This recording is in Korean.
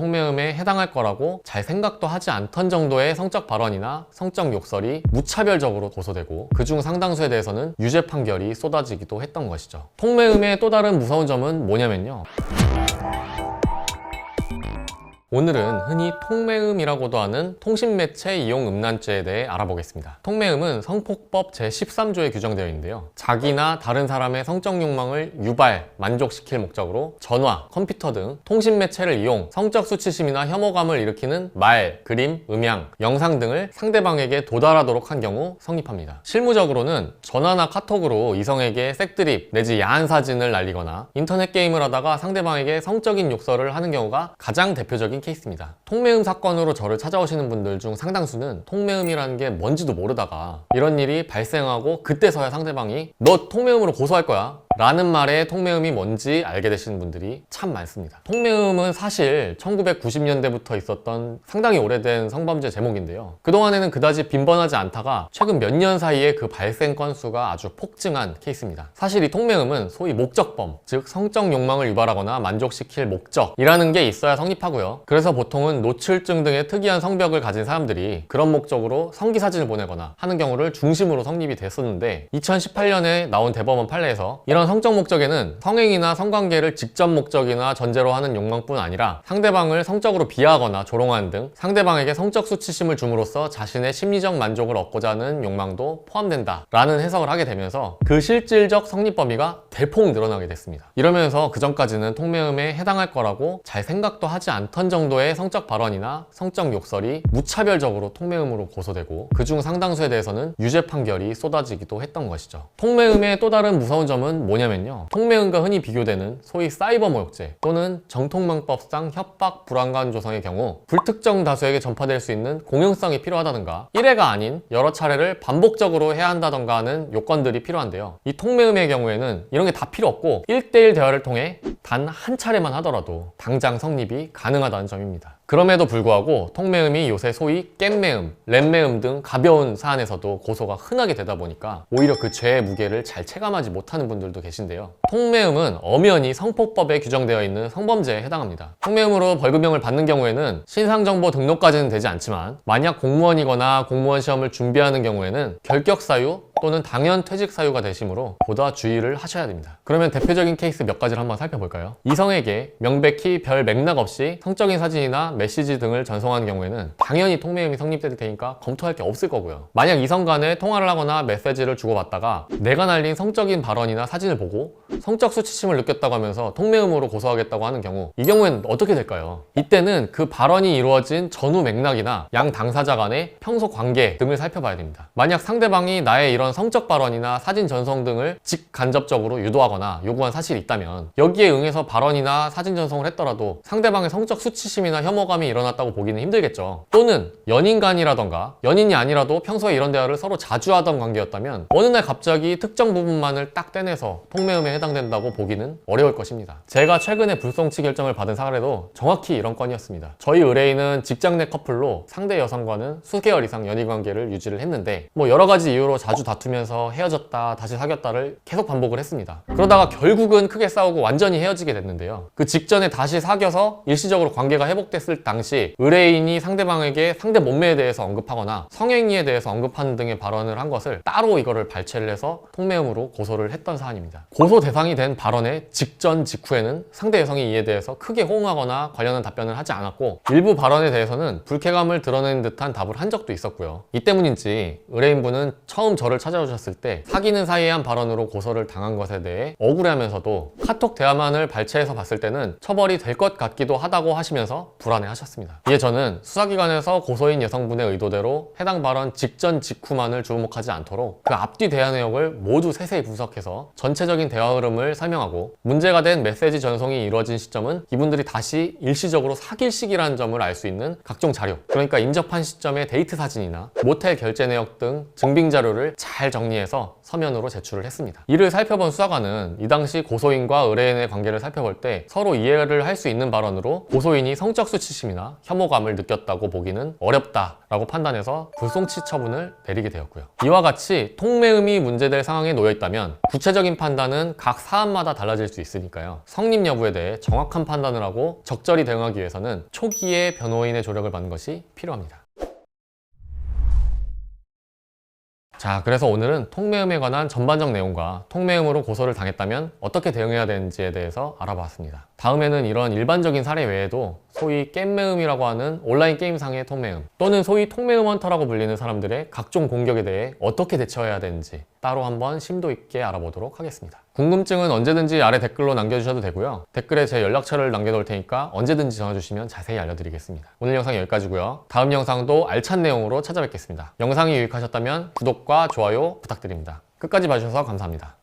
통매음에 해당할 거라고 잘 생각도 하지 않던 정도의 성적 발언이나 성적 욕설이 무차별적으로 고소되고 그중 상당수에 대해서는 유죄 판결이 쏟아지기도 했던 것이죠. 통매음의 또 다른 무서운 점은 뭐냐면요, 오늘은 흔히 통매음이라고도 하는 통신매체 이용 음란죄에 대해 알아보겠습니다. 통매음은 성폭법 제13조에 규정되어 있는데요, 자기나 다른 사람의 성적 욕망을 유발, 만족시킬 목적으로 전화, 컴퓨터 등 통신매체를 이용 성적 수치심이나 혐오감을 일으키는 말, 그림, 음향, 영상 등을 상대방에게 도달하도록 한 경우 성립합니다. 실무적으로는 전화나 카톡으로 이성에게 색드립 내지 야한 사진을 날리거나 인터넷 게임을 하다가 상대방에게 성적인 욕설을 하는 경우가 가장 대표적인 케이스입니다. 통매음 사건으로 저를 찾아오시는 분들 중 상당수는 통매음이라는 게 뭔지도 모르다가 이런 일이 발생하고 그때서야 상대방이 너 통매음으로 고소할 거야 라는 말에 통매음이 뭔지 알게 되시는 분들이 참 많습니다. 통매음은 사실 1990년대부터 있었던 상당히 오래된 성범죄 제목인데요, 그동안에는 그다지 빈번하지 않다가 최근 몇 년 사이에 그 발생 건수가 아주 폭증한 케이스입니다. 사실 이 통매음은 소위 목적범, 즉 성적 욕망을 유발하거나 만족시킬 목적이라는 게 있어야 성립하고요, 그래서 보통은 노출증 등의 특이한 성벽을 가진 사람들이 그런 목적으로 성기 사진을 보내거나 하는 경우를 중심으로 성립이 됐었는데, 2018년에 나온 대법원 판례에서 이런 성적 목적에는 성행위나 성관계를 직접 목적이나 전제로 하는 욕망뿐 아니라 상대방을 성적으로 비하하거나 조롱하는 등 상대방에게 성적 수치심을 줌으로써 자신의 심리적 만족을 얻고자 하는 욕망도 포함된다 라는 해석을 하게 되면서 그 실질적 성립 범위가 대폭 늘어나게 됐습니다. 이러면서 그전까지는 통매음에 해당할 거라고 잘 생각도 하지 않던 정도의 성적 발언이나 성적 욕설이 무차별적으로 통매음으로 고소되고 그중 상당수에 대해서는 유죄 판결이 쏟아지기도 했던 것이죠. 통매음의 또 다른 무서운 점은 뭐냐면요, 통매음과 흔히 비교되는 소위 사이버 모욕죄 또는 정통망법상 협박 불안감 조성의 경우 불특정 다수에게 전파될 수 있는 공용성이 필요하다든가 1회가 아닌 여러 차례를 반복적으로 해야 한다던가 하는 요건들이 필요한데요, 이 통매음의 경우에는 이런 게 다 필요 없고 1대1 대화를 통해 단 한 차례만 하더라도 당장 성립이 가능하다는 점입니다. 그럼에도 불구하고 통매음이 요새 소위 깻매음, 렛매음 등 가벼운 사안에서도 고소가 흔하게 되다 보니까 오히려 그 죄의 무게를 잘 체감하지 못하는 분들도 계신데요, 통매음은 엄연히 성폭법에 규정되어 있는 성범죄에 해당합니다. 통매음으로 벌금형을 받는 경우에는 신상정보 등록까지는 되지 않지만 만약 공무원이거나 공무원 시험을 준비하는 경우에는 결격 사유 또는 당연 퇴직 사유가 되시므로 보다 주의를 하셔야 됩니다. 그러면 대표적인 케이스 몇 가지를 한번 살펴볼까요? 이성에게 명백히 별 맥락 없이 성적인 사진이나 메시지 등을 전송하는 경우에는 당연히 통매음이 성립될 테니까 검토할 게 없을 거고요, 만약 이성 간에 통화를 하거나 메시지를 주고받다가 내가 날린 성적인 발언이나 사진을 보고 성적 수치심을 느꼈다고 하면서 통매음으로 고소하겠다고 하는 경우, 이 경우에는 어떻게 될까요? 이때는 그 발언이 이루어진 전후 맥락이나 양 당사자 간의 평소 관계 등을 살펴봐야 됩니다. 만약 상대방이 나의 이런 성적 발언이나 사진 전송 등을 직간접적으로 유도하거나 요구한 사실이 있다면 여기에 응해서 발언이나 사진 전송을 했더라도 상대방의 성적 수치심이나 혐오감이 일어났다고 보기는 힘들겠죠. 또는 연인 간이라던가 연인이 아니라도 평소에 이런 대화를 서로 자주 하던 관계였다면 어느 날 갑자기 특정 부분만을 딱 떼내서 통매음에 해당된다고 보기는 어려울 것입니다. 제가 최근에 불송치 결정을 받은 사례도 정확히 이런 건이었습니다. 저희 의뢰인은 직장 내 커플로 상대 여성과는 수개월 이상 연애 관계를 유지를 했는데 여러 가지 이유로 자주 다투면서 헤어졌다 다시 사귀었다를 계속 반복을 했습니다. 그러다가 결국은 크게 싸우고 완전히 헤어지게 됐는데요, 그 직전에 다시 사귀어서 일시적으로 관계가 회복됐을 당시 의뢰인이 상대방에게 상대 몸매에 대해서 언급하거나 성행위에 대해서 언급하는 등의 발언을 한 것을 따로 이거를 발췌를 해서 통매음으로 고소를 했던 사안입니다. 고소 대상이 된 발언의 직전 직후에는 상대 여성이 이에 대해서 크게 호응하거나 관련한 답변을 하지 않았고 일부 발언에 대해서는 불쾌감을 드러내는 듯한 답을 한 적도 있었고요. 이 때문인지 의뢰인분은 처음 저를 찾아오셨을 때 사귀는 사이에 한 발언으로 고소를 당한 것에 대해 억울해하면서도 카톡 대화만을 발췌해서 봤을 때는 처벌이 될 것 같기도 하다고 하시면서 불안해하셨습니다. 이에 저는 수사기관에서 고소인 여성분의 의도대로 해당 발언 직전 직후만을 주목하지 않도록 그 앞뒤 대화 내용을 모두 세세히 분석해서 전체적인 대화 흐름을 설명하고 문제가 된 메시지 전송이 이루어진 시점은 이분들이 다시 일시적으로 사귈 시기라는 점을 알 수 있는 각종 자료, 그러니까 인접한 시점의 데이트 사진이나 모텔 결제 내역 등 증빙 자료를 잘 잘 정리해서 서면으로 제출을 했습니다. 이를 살펴본 수사관은 이 당시 고소인과 의뢰인의 관계를 살펴볼 때 서로 이해를 할 수 있는 발언으로 고소인이 성적 수치심이나 혐오감을 느꼈다고 보기는 어렵다라고 판단해서 불송치 처분을 내리게 되었고요. 이와 같이 통매음이 문제될 상황에 놓여 있다면 구체적인 판단은 각 사안마다 달라질 수 있으니까요. 성립 여부에 대해 정확한 판단을 하고 적절히 대응하기 위해서는 초기에 변호인의 조력을 받는 것이 필요합니다. 자, 그래서 오늘은 통매음에 관한 전반적 내용과 통매음으로 고소를 당했다면 어떻게 대응해야 되는지에 대해서 알아봤습니다. 다음에는 이런 일반적인 사례 외에도 소위 겜매음이라고 하는 온라인 게임상의 통매음 또는 소위 통매음 헌터라고 불리는 사람들의 각종 공격에 대해 어떻게 대처해야 되는지 따로 한번 심도 있게 알아보도록 하겠습니다. 궁금증은 언제든지 아래 댓글로 남겨주셔도 되고요. 댓글에 제 연락처를 남겨놓을 테니까 언제든지 전화주시면 자세히 알려드리겠습니다. 오늘 영상 여기까지고요. 다음 영상도 알찬 내용으로 찾아뵙겠습니다. 영상이 유익하셨다면 구독과 좋아요 부탁드립니다. 끝까지 봐주셔서 감사합니다.